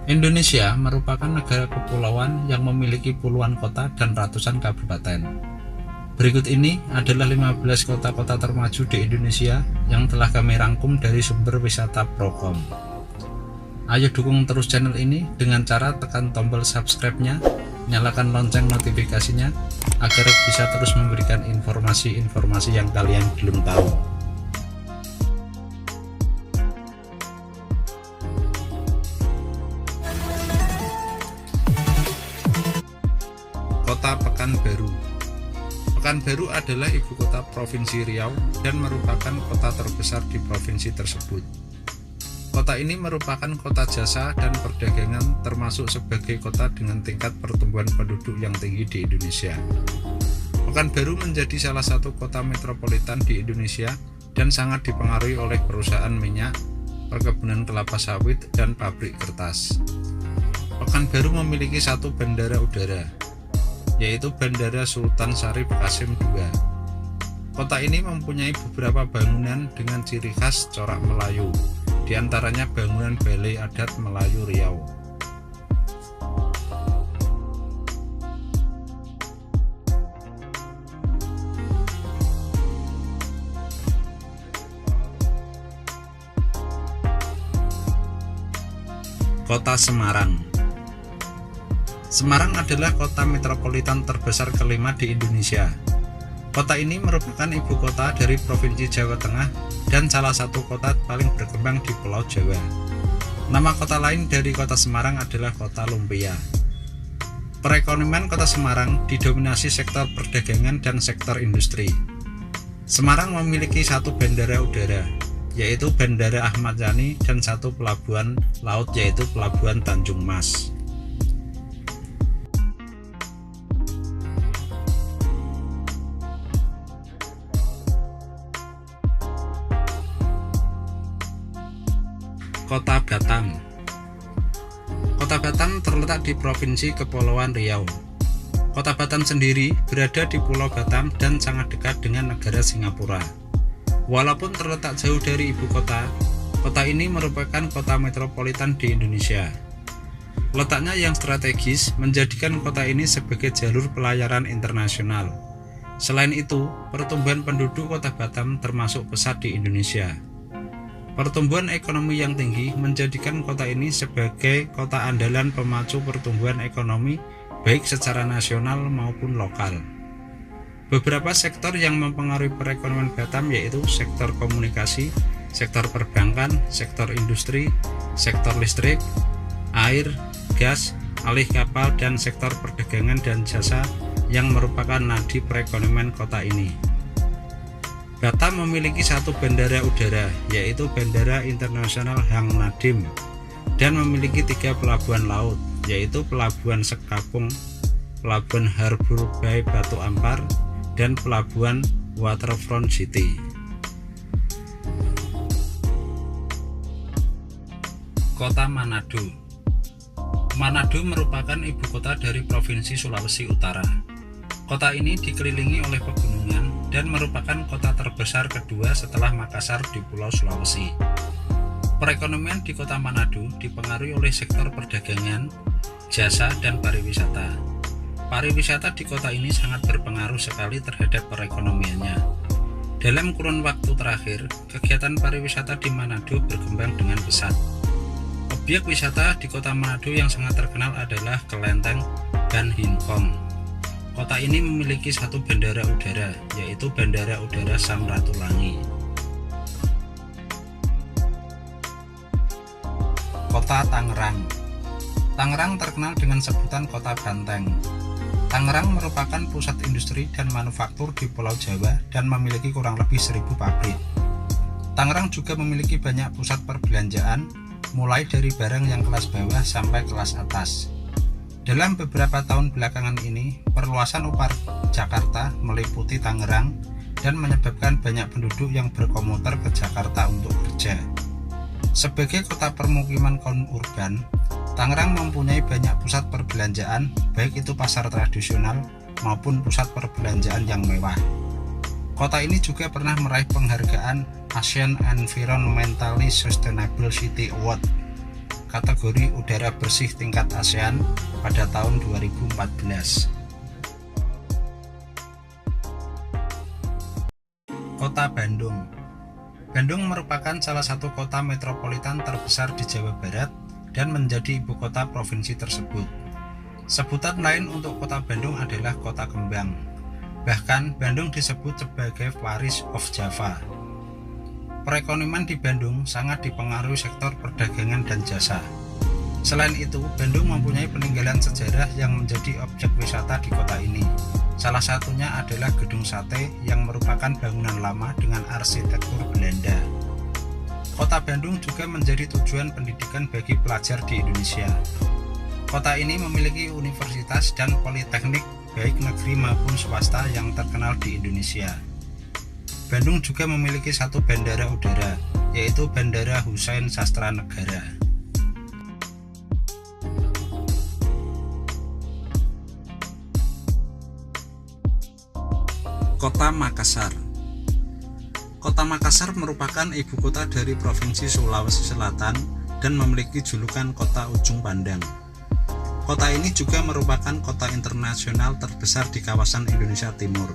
Indonesia merupakan negara kepulauan yang memiliki puluhan kota dan ratusan kabupaten. Berikut ini adalah 15 kota-kota termaju di Indonesia yang telah kami rangkum dari sumber wisata Procom. Ayo dukung terus channel ini dengan cara tekan tombol subscribe-nya, nyalakan lonceng notifikasinya agar bisa terus memberikan informasi-informasi yang kalian belum tahu. Kota Pekanbaru. Pekanbaru adalah ibu kota Provinsi Riau dan merupakan kota terbesar di provinsi tersebut. Kota ini merupakan kota jasa dan perdagangan, termasuk sebagai kota dengan tingkat pertumbuhan penduduk yang tinggi di Indonesia. Pekanbaru menjadi salah satu kota metropolitan di Indonesia dan sangat dipengaruhi oleh perusahaan minyak, perkebunan kelapa sawit, dan pabrik kertas. Pekanbaru memiliki satu bandara udara, yaitu Bandara Sultan Syarif Qasim II. Kota ini mempunyai beberapa bangunan dengan ciri khas corak Melayu, di antaranya bangunan Balai Adat Melayu Riau. Kota Semarang. Semarang adalah kota metropolitan terbesar kelima di Indonesia. Kota ini merupakan ibu kota dari Provinsi Jawa Tengah dan salah satu kota paling berkembang di Pulau Jawa. Nama kota lain dari kota Semarang adalah Kota Lumpia. Perekonomian kota Semarang didominasi sektor perdagangan dan sektor industri. Semarang memiliki satu bandara udara, yaitu Bandara Ahmad Yani, dan satu pelabuhan laut, yaitu Pelabuhan Tanjung Mas. Kota Batam. Kota Batam terletak di Provinsi Kepulauan Riau. Kota Batam sendiri berada di Pulau Batam dan sangat dekat dengan negara Singapura. Walaupun terletak jauh dari ibu kota, kota ini merupakan kota metropolitan di Indonesia. Letaknya yang strategis menjadikan kota ini sebagai jalur pelayaran internasional. Selain itu, pertumbuhan penduduk Kota Batam termasuk pesat di Indonesia. Pertumbuhan ekonomi yang tinggi menjadikan kota ini sebagai kota andalan pemacu pertumbuhan ekonomi baik secara nasional maupun lokal. Beberapa sektor yang mempengaruhi perekonomian Batam yaitu sektor komunikasi, sektor perbankan, sektor industri, sektor listrik, air, gas, alih kapal, dan sektor perdagangan dan jasa yang merupakan nadi perekonomian kota ini. Batam memiliki satu bandara udara, yaitu Bandara Internasional Hang Nadiem, dan memiliki 3 pelabuhan laut, yaitu Pelabuhan Sekapung, Pelabuhan Harbour Bay Batu Ampar, dan Pelabuhan Waterfront City. Kota Manado. Manado merupakan ibu kota dari Provinsi Sulawesi Utara. Kota ini dikelilingi oleh pegunungan dan merupakan kota terbesar kedua setelah Makassar di Pulau Sulawesi. Perekonomian di Kota Manado dipengaruhi oleh sektor perdagangan, jasa, dan pariwisata. Pariwisata di kota ini sangat berpengaruh sekali terhadap perekonomiannya. Dalam kurun waktu terakhir, kegiatan pariwisata di Manado berkembang dengan pesat. Objek wisata di Kota Manado yang sangat terkenal adalah Kelenteng Ban Hin Kong. Kota ini memiliki satu bandara udara, yaitu Bandara Udara Samratulangi. Kota Tangerang. Tangerang terkenal dengan sebutan Kota Banteng. Tangerang merupakan pusat industri dan manufaktur di Pulau Jawa dan memiliki kurang lebih 1000 pabrik. Tangerang juga memiliki banyak pusat perbelanjaan, mulai dari barang yang kelas bawah sampai kelas atas. Dalam beberapa tahun belakangan ini, perluasan UPAR Jakarta meliputi Tangerang dan menyebabkan banyak penduduk yang berkomuter ke Jakarta untuk kerja. Sebagai kota permukiman kaum urban, Tangerang mempunyai banyak pusat perbelanjaan, baik itu pasar tradisional maupun pusat perbelanjaan yang mewah. Kota ini juga pernah meraih penghargaan Asian Environmentally Sustainable City Award kategori udara bersih tingkat ASEAN pada tahun 2014. Kota Bandung. Bandung merupakan salah satu kota metropolitan terbesar di Jawa Barat dan menjadi ibu kota provinsi tersebut. Sebutan lain untuk kota Bandung adalah kota kembang. Bahkan Bandung disebut sebagai Paris of Java. Perekonomian di Bandung sangat dipengaruhi sektor perdagangan dan jasa. Selain itu, Bandung mempunyai peninggalan sejarah yang menjadi objek wisata di kota ini. Salah satunya adalah Gedung Sate yang merupakan bangunan lama dengan arsitektur Belanda. Kota Bandung juga menjadi tujuan pendidikan bagi pelajar di Indonesia. Kota ini memiliki universitas dan politeknik baik negeri maupun swasta yang terkenal di Indonesia. Bandung juga memiliki satu bandara udara, yaitu Bandara Husein Sastranegara. Kota Makassar. Kota Makassar merupakan ibu kota dari Provinsi Sulawesi Selatan dan memiliki julukan Kota Ujung Pandang. Kota ini juga merupakan kota internasional terbesar di kawasan Indonesia Timur.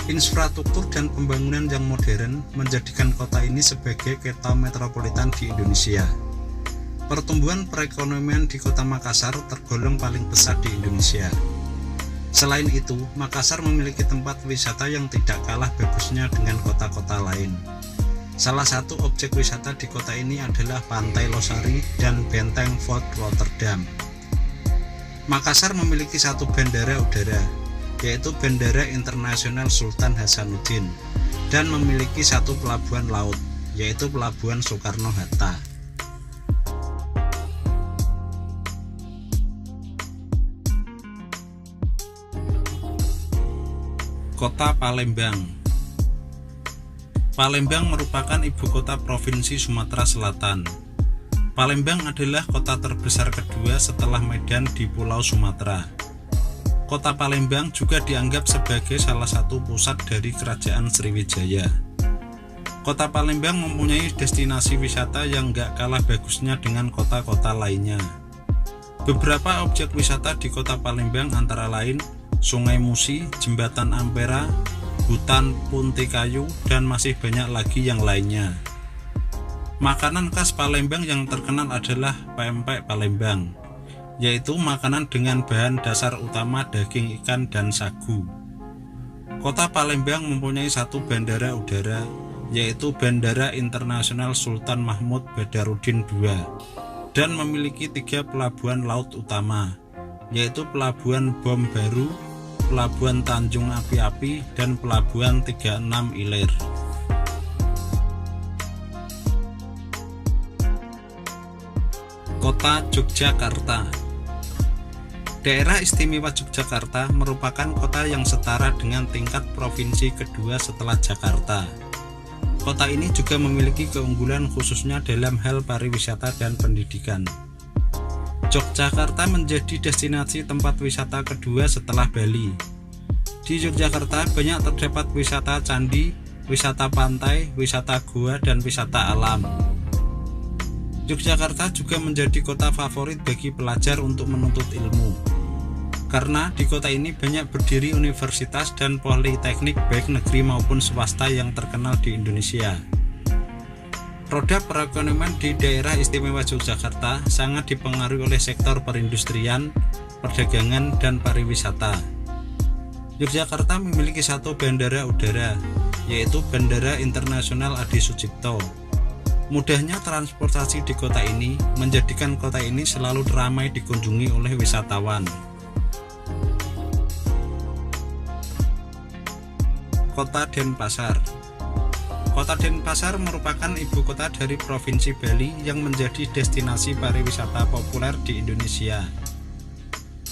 Infrastruktur dan pembangunan yang modern menjadikan kota ini sebagai kota metropolitan di Indonesia. Pertumbuhan perekonomian di kota Makassar tergolong paling besar di Indonesia. Selain itu, Makassar memiliki tempat wisata yang tidak kalah bagusnya dengan kota-kota lain. Salah satu objek wisata di kota ini adalah Pantai Losari dan Benteng Fort Rotterdam. Makassar memiliki satu bandara udara, yaitu Bandara Internasional Sultan Hasanuddin, dan memiliki satu pelabuhan laut, yaitu Pelabuhan Soekarno-Hatta. Kota Palembang. Palembang merupakan ibu kota Provinsi Sumatera Selatan. Palembang adalah kota terbesar kedua setelah Medan di Pulau Sumatera. Kota Palembang juga dianggap sebagai salah satu pusat dari Kerajaan Sriwijaya. Kota Palembang mempunyai destinasi wisata yang gak kalah bagusnya dengan kota-kota lainnya. Beberapa objek wisata di kota Palembang antara lain Sungai Musi, Jembatan Ampera, Hutan Punti Kayu, dan masih banyak lagi yang lainnya. Makanan khas Palembang yang terkenal adalah pempek Palembang, yaitu makanan dengan bahan dasar utama daging ikan dan sagu. Kota Palembang mempunyai satu bandara udara, yaitu Bandara Internasional Sultan Mahmud Badarudin II, dan memiliki 3 pelabuhan laut utama, yaitu Pelabuhan Bom Baru, Pelabuhan Tanjung Api-Api, dan Pelabuhan 36 Ilir. Kota Yogyakarta. Daerah Istimewa Yogyakarta merupakan kota yang setara dengan tingkat provinsi kedua setelah Jakarta. Kota ini juga memiliki keunggulan khususnya dalam hal pariwisata dan pendidikan. Yogyakarta menjadi destinasi tempat wisata kedua setelah Bali. Di Yogyakarta banyak terdapat wisata candi, wisata pantai, wisata gua, dan wisata alam. Yogyakarta juga menjadi kota favorit bagi pelajar untuk menuntut ilmu, karena di kota ini banyak berdiri universitas dan politeknik baik negeri maupun swasta yang terkenal di Indonesia. Roda perekonomian di daerah istimewa Yogyakarta sangat dipengaruhi oleh sektor perindustrian, perdagangan, dan pariwisata. Yogyakarta memiliki satu bandara udara, yaitu Bandara Internasional Adi Sucipto. Mudahnya transportasi di kota ini menjadikan kota ini selalu ramai dikunjungi oleh wisatawan. Kota Denpasar. Kota Denpasar merupakan ibu kota dari Provinsi Bali yang menjadi destinasi pariwisata populer di Indonesia.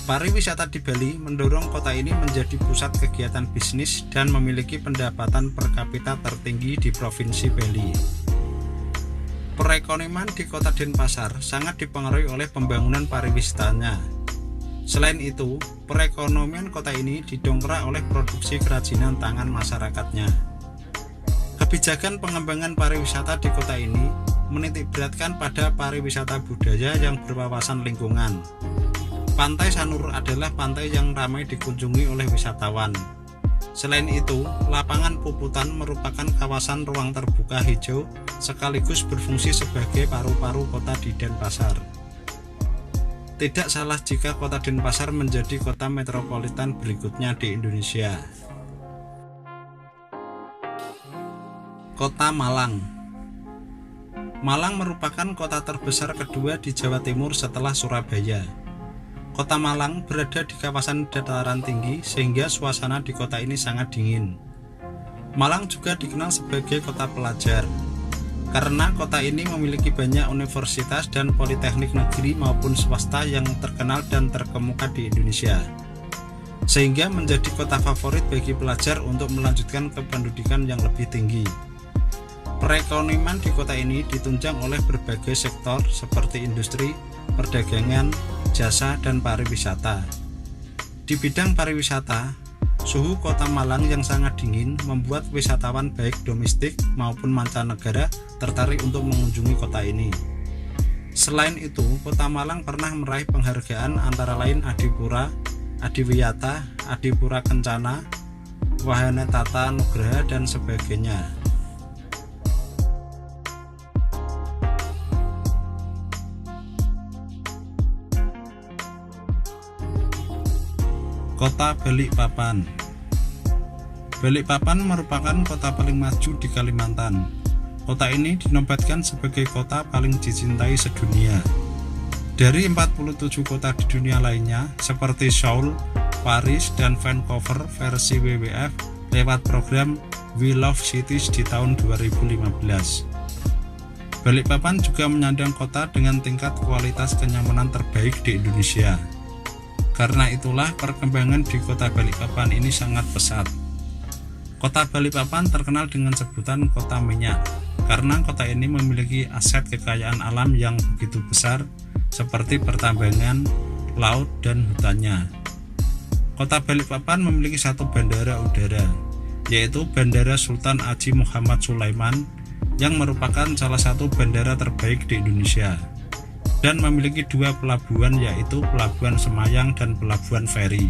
Pariwisata di Bali mendorong kota ini menjadi pusat kegiatan bisnis dan memiliki pendapatan per kapita tertinggi di Provinsi Bali. Perekonomian di kota Denpasar sangat dipengaruhi oleh pembangunan pariwisatanya. Selain itu, perekonomian kota ini didongkrak oleh produksi kerajinan tangan masyarakatnya. Kebijakan pengembangan pariwisata di kota ini menitikberatkan pada pariwisata budaya yang berwawasan lingkungan. Pantai Sanur adalah pantai yang ramai dikunjungi oleh wisatawan. Selain itu, lapangan Puputan merupakan kawasan ruang terbuka hijau sekaligus berfungsi sebagai paru-paru kota di Denpasar. Tidak salah jika kota Denpasar menjadi kota metropolitan berikutnya di Indonesia. Kota Malang. Malang merupakan kota terbesar kedua di Jawa Timur setelah Surabaya. Kota Malang berada di kawasan dataran tinggi sehingga suasana di kota ini sangat dingin. Malang juga dikenal sebagai kota pelajar karena kota ini memiliki banyak universitas dan politeknik negeri maupun swasta yang terkenal dan terkemuka di Indonesia, sehingga menjadi kota favorit bagi pelajar untuk melanjutkan ke pendidikan yang lebih tinggi. Perekonomian di kota ini ditunjang oleh berbagai sektor seperti industri, perdagangan, jasa, dan pariwisata. Di bidang pariwisata, suhu kota Malang yang sangat dingin membuat wisatawan baik domestik maupun mancanegara tertarik untuk mengunjungi kota ini. Selain itu, kota Malang pernah meraih penghargaan antara lain Adipura, Adiwiyata, Adipura Kencana, Wahana Tata Nugraha, dan sebagainya. Kota Balikpapan. Balikpapan merupakan kota paling maju di Kalimantan. Kota ini dinobatkan sebagai kota paling dicintai sedunia. Dari 47 kota di dunia lainnya seperti Seoul, Paris, dan Vancouver versi WWF lewat program We Love Cities di tahun 2015. Balikpapan juga menyandang kota dengan tingkat kualitas kenyamanan terbaik di Indonesia. Karena itulah perkembangan di kota Balikpapan ini sangat pesat. Kota Balikpapan terkenal dengan sebutan kota minyak karena kota ini memiliki aset kekayaan alam yang begitu besar seperti pertambangan, laut, dan hutannya. Kota Balikpapan memiliki satu bandara udara, yaitu Bandara Sultan Haji Muhammad Sulaiman yang merupakan salah satu bandara terbaik di Indonesia, dan memiliki dua pelabuhan yaitu Pelabuhan Semayang dan Pelabuhan Feri.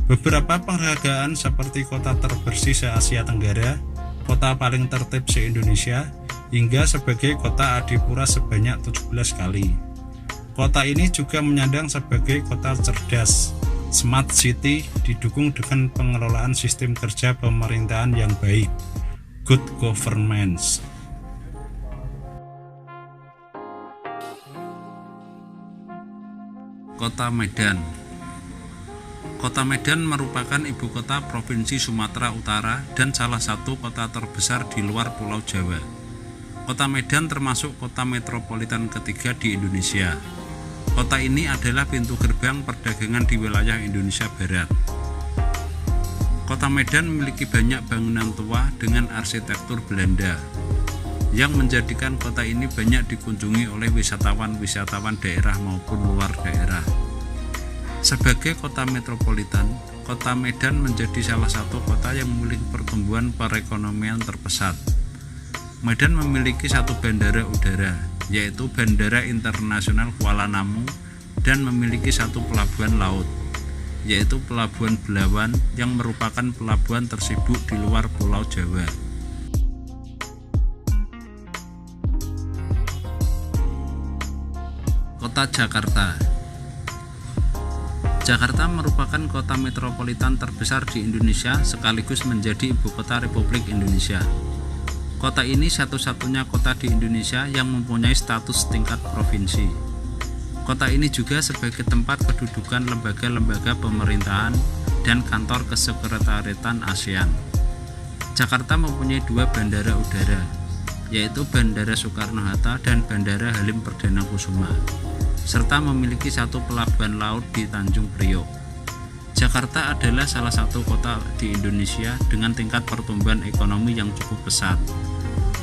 Beberapa penghargaan seperti kota terbersih se-Asia Tenggara, kota paling tertib se-Indonesia, hingga sebagai kota adipura sebanyak 17 kali. Kota ini juga menyandang sebagai kota cerdas, Smart City, didukung dengan pengelolaan sistem kerja pemerintahan yang baik, good governance. Kota Medan. Kota Medan merupakan ibu kota Provinsi Sumatera Utara dan salah satu kota terbesar di luar Pulau Jawa. Kota Medan termasuk kota metropolitan ketiga di Indonesia. Kota ini adalah pintu gerbang perdagangan di wilayah Indonesia Barat. Kota Medan memiliki banyak bangunan tua dengan arsitektur Belanda, yang menjadikan kota ini banyak dikunjungi oleh wisatawan-wisatawan daerah maupun luar daerah. Sebagai kota metropolitan, kota Medan menjadi salah satu kota yang memiliki pertumbuhan perekonomian terpesat. Medan memiliki satu bandara udara, yaitu Bandara Internasional Kuala Namu, dan memiliki satu pelabuhan laut, yaitu Pelabuhan Belawan yang merupakan pelabuhan tersibuk di luar Pulau Jawa. Kota Jakarta. Jakarta merupakan kota metropolitan terbesar di Indonesia sekaligus menjadi ibu kota Republik Indonesia. Kota ini satu-satunya kota di Indonesia yang mempunyai status tingkat provinsi. Kota ini juga sebagai tempat kedudukan lembaga-lembaga pemerintahan dan kantor kesekretariatan ASEAN. Jakarta mempunyai dua bandara udara, yaitu Bandara Soekarno-Hatta dan Bandara Halim Perdana Kusuma, serta memiliki satu pelabuhan laut di Tanjung Priok. Jakarta adalah salah satu kota di Indonesia dengan tingkat pertumbuhan ekonomi yang cukup pesat.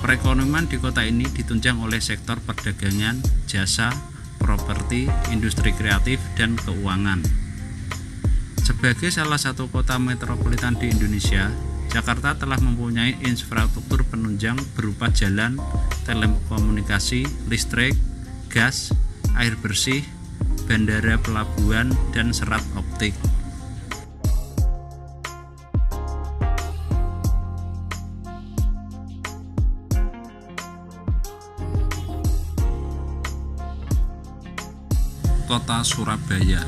Perekonomian di kota ini ditunjang oleh sektor perdagangan, jasa, properti, industri kreatif, dan keuangan. Sebagai salah satu kota metropolitan di Indonesia, Jakarta telah mempunyai infrastruktur penunjang berupa jalan, telekomunikasi, listrik, gas, air bersih, bandara, pelabuhan, dan serat optik. Kota Surabaya.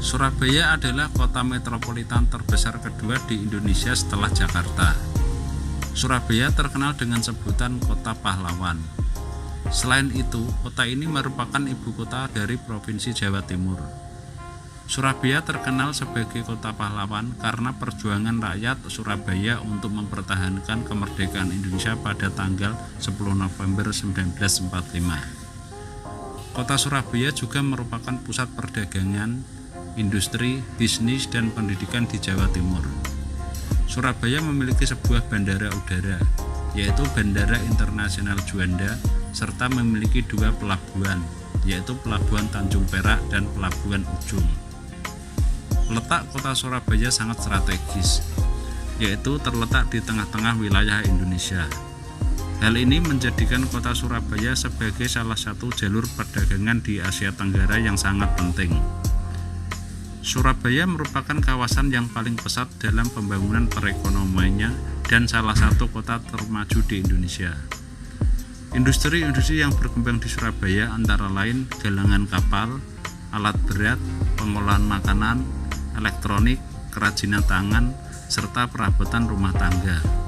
Surabaya adalah kota metropolitan terbesar kedua di Indonesia setelah Jakarta. Surabaya terkenal dengan sebutan Kota Pahlawan. Selain itu, kota ini merupakan ibu kota dari Provinsi Jawa Timur. Surabaya terkenal sebagai kota pahlawan karena perjuangan rakyat Surabaya untuk mempertahankan kemerdekaan Indonesia pada tanggal 10 November 1945. Kota Surabaya juga merupakan pusat perdagangan, industri, bisnis, dan pendidikan di Jawa Timur. Surabaya memiliki sebuah bandara udara, yaitu Bandara Internasional Juanda, serta memiliki dua pelabuhan, yaitu Pelabuhan Tanjung Perak dan Pelabuhan Ujung. Letak kota Surabaya sangat strategis, yaitu terletak di tengah-tengah wilayah Indonesia. Hal ini menjadikan kota Surabaya sebagai salah satu jalur perdagangan di Asia Tenggara yang sangat penting. Surabaya merupakan kawasan yang paling pesat dalam pembangunan perekonomiannya dan salah satu kota termaju di Indonesia. Industri-industri yang berkembang di Surabaya antara lain galangan kapal, alat berat, pengolahan makanan, elektronik, kerajinan tangan, serta perabotan rumah tangga.